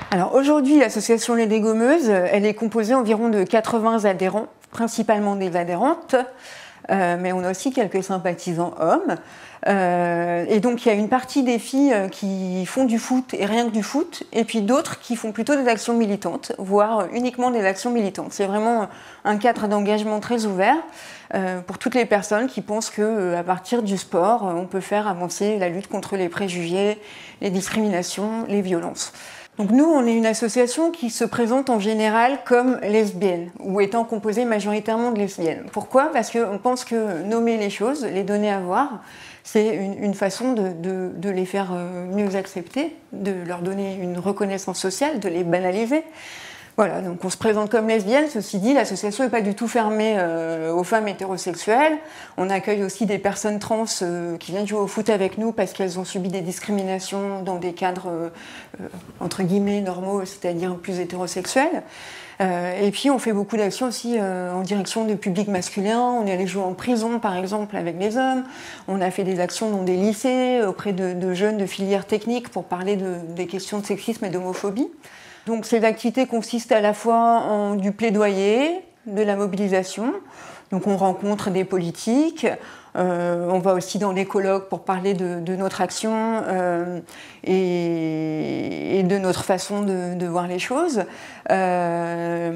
Alors aujourd'hui, l'association Les Dégommeuses, elle est composée environ de 80 adhérents, principalement des adhérentes, mais on a aussi quelques sympathisants hommes. Et donc il y a une partie des filles qui font du foot et rien que du foot, et puis d'autres qui font plutôt des actions militantes, voire uniquement des actions militantes. C'est vraiment un cadre d'engagement très ouvert pour toutes les personnes qui pensent qu'à partir du sport, on peut faire avancer la lutte contre les préjugés, les discriminations, les violences. Donc nous, on est une association qui se présente en général comme lesbienne, ou étant composée majoritairement de lesbiennes. Pourquoi ? Parce qu'on pense que nommer les choses, les donner à voir, c'est une façon de les faire mieux accepter, de leur donner une reconnaissance sociale, de les banaliser. Voilà, donc on se présente comme lesbienne. Ceci dit, l'association n'est pas du tout fermée aux femmes hétérosexuelles. On accueille aussi des personnes trans qui viennent jouer au foot avec nous parce qu'elles ont subi des discriminations dans des cadres entre guillemets normaux, c'est-à-dire plus hétérosexuels. Et puis on fait beaucoup d'actions aussi en direction de publics masculins. On est allé jouer en prison par exemple avec les hommes. On a fait des actions dans des lycées auprès de jeunes de filières techniques pour parler des questions de sexisme et d'homophobie. Donc ces activités consistent à la fois en du plaidoyer, de la mobilisation. Donc on rencontre des politiques, on va aussi dans des colloques pour parler de notre action et de notre façon de voir les choses. Et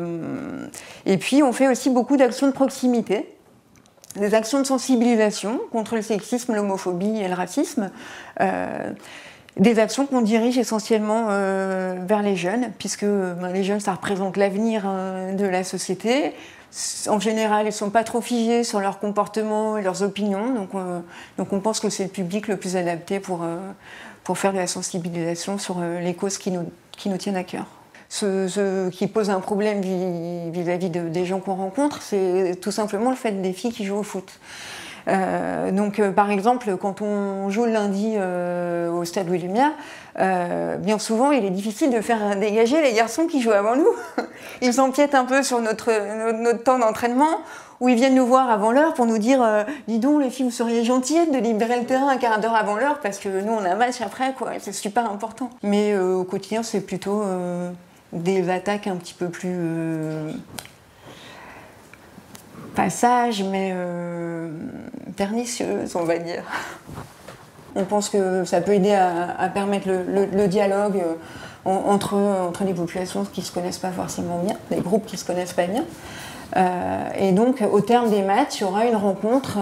puis on fait aussi beaucoup d'actions de proximité, des actions de sensibilisation contre le sexisme, l'homophobie et le racisme. Des actions qu'on dirige essentiellement vers les jeunes, puisque les jeunes, ça représente l'avenir de la société. En général, ils ne sont pas trop figés sur leur comportement et leurs opinions, donc on pense que c'est le public le plus adapté pour faire de la sensibilisation sur les causes qui nous tiennent à cœur. Ce qui pose un problème vis-à-vis des gens qu'on rencontre, c'est tout simplement le fait des filles qui jouent au foot. Par exemple, quand on joue le lundi au stade Louis Lumière, bien souvent il est difficile de faire dégager les garçons qui jouent avant nous. Ils empiètent un peu sur notre temps d'entraînement, où ils viennent nous voir avant l'heure pour nous dire dis donc les filles, vous seriez gentilles de libérer le terrain un quart d'heure avant l'heure parce que nous on a un match après, quoi. C'est super important. Mais au quotidien c'est plutôt des attaques un petit peu plus pas sage, mais pernicieuse, on va dire. On pense que ça peut aider à permettre le dialogue entre les populations qui ne se connaissent pas forcément bien, des groupes qui ne se connaissent pas bien. Et donc, au terme des matchs, il y aura une rencontre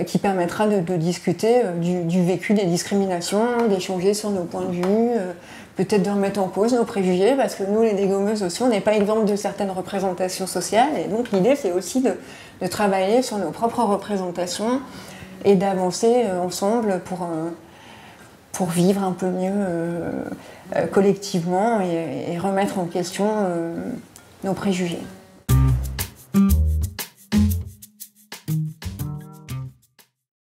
qui permettra de discuter du vécu des discriminations, d'échanger sur nos points de vue, peut-être de remettre en cause nos préjugés, parce que nous, les dégommeuses aussi, on n'est pas exempts de certaines représentations sociales, et donc l'idée, c'est aussi de travailler sur nos propres représentations et d'avancer ensemble pour vivre un peu mieux collectivement et remettre en question nos préjugés.